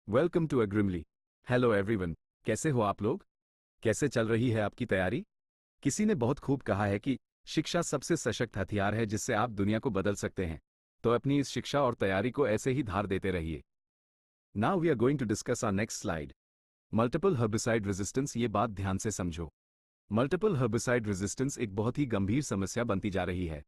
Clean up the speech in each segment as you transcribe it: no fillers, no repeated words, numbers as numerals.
Welcome to अग्रिमली। Hello everyone, कैसे हो आप लोग? कैसे चल रही है आपकी तैयारी? किसी ने बहुत खूब कहा है कि शिक्षा सबसे सशक्त हथियार है जिससे आप दुनिया को बदल सकते हैं। तो अपनी इस शिक्षा और तैयारी को ऐसे ही धार देते रहिए। Now we are going to discuss our next slide. Multiple herbicide resistance. ये बात ध्यान से समझो। मल्टीपल हर्बिसाइड रेजिस्टेंस एक बहुत ही गंभीर समस्या बनती जा रही है।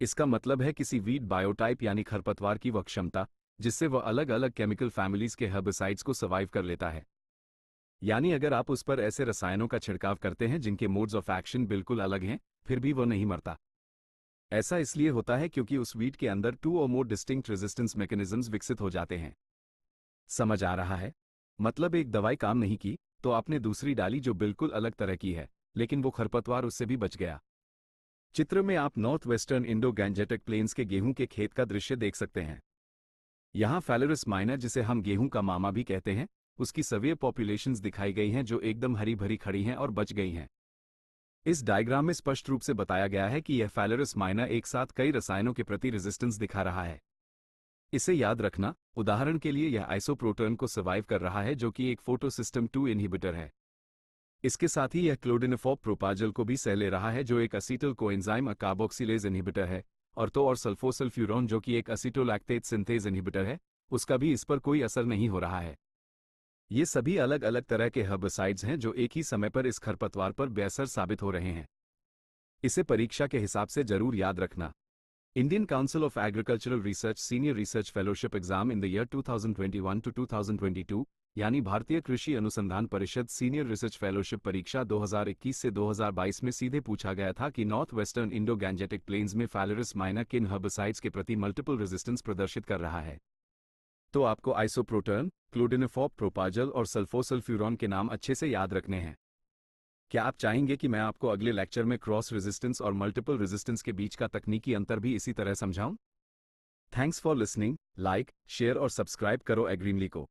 इसका मतलब है किसी वीड बायोटाइप यानी खरपतवार की वह क्षमता जिससे वह अलग अलग केमिकल फैमिलीज के हर्बिसाइड्स को सर्वाइव कर लेता है। यानी अगर आप उस पर ऐसे रसायनों का छिड़काव करते हैं जिनके मोड्स ऑफ एक्शन बिल्कुल अलग हैं, फिर भी वो नहीं मरता। ऐसा इसलिए होता है क्योंकि उस वीट के अंदर 2 और मोर डिस्टिंक्ट रेजिस्टेंस मैकेनिज्म्स विकसित हो जाते हैं। समझ आ रहा है? मतलब एक दवाई काम नहीं की तो आपने दूसरी डाली जो बिल्कुल अलग तरह की है, लेकिन वो खरपतवार उससे भी बच गया। चित्र में आप north western Indo Gangetic plains के गेहूं के खेत का दृश्य देख सकते हैं। यहाँ फैलरस माइनर, जिसे हम गेहूं का मामा भी कहते हैं, उसकी सवियर पॉपुलेशंस दिखाई गई हैं जो एकदम हरी भरी खड़ी हैं और बच गई हैं। इस डायग्राम में स्पष्ट रूप से बताया गया है कि यह फैलरस माइनर एक साथ कई रसायनों के प्रति रेजिस्टेंस दिखा रहा है। इसे याद रखना, उदाहरण के लिए यह आइसोप्रोटर्न को सर्वाइव कर रहा है जो कि एक फोटोसिस्टम 2 इनहिबिटर है। इसके साथ ही यह क्लोडिनोफॉब प्रोपाजल को भी सह ले रहा है जो एक असीटल कोएंजाइम कार्बोक्सिलेज इनहिबिटर है, और सल्फोसल्फ्यूरॉन जो कि एक असीटोलैक्टेट सिंथेज इनहिबिटर है, उसका भी इस पर कोई असर नहीं हो रहा है। ये सभी अलग अलग तरह के हर्बिसाइड्स हैं जो एक ही समय पर इस खरपतवार पर बेअसर साबित हो रहे हैं। इसे परीक्षा के हिसाब से जरूर याद रखना। Indian council of agricultural research senior research fellowship exam in the year 2021 to 2022 यानी भारतीय कृषि अनुसंधान परिषद सीनियर रिसर्च फेलोशिप परीक्षा 2021 से 2022 में सीधे पूछा गया था कि north western Indo Gangetic plains में फैलरस माइनर किन हर्बिसाइड्स के प्रति मल्टीपल रेजिस्टेंस प्रदर्शित कर रहा है। तो आपको आइसोप्रोटर्न, क्लोडिनोफॉब प्रोपाजल और सल्फोसल्फ्यूरॉन के नाम अच्छे से याद रखने हैं। क्या आप चाहेंगे कि मैं आपको अगले लेक्चर में क्रॉस रेजिस्टेंस और मल्टीपल रेजिस्टेंस के बीच का तकनीकी अंतर भी इसी तरह समझाऊं? Thanks for listening. Like, share और सब्सक्राइब करो एग्रीमली को।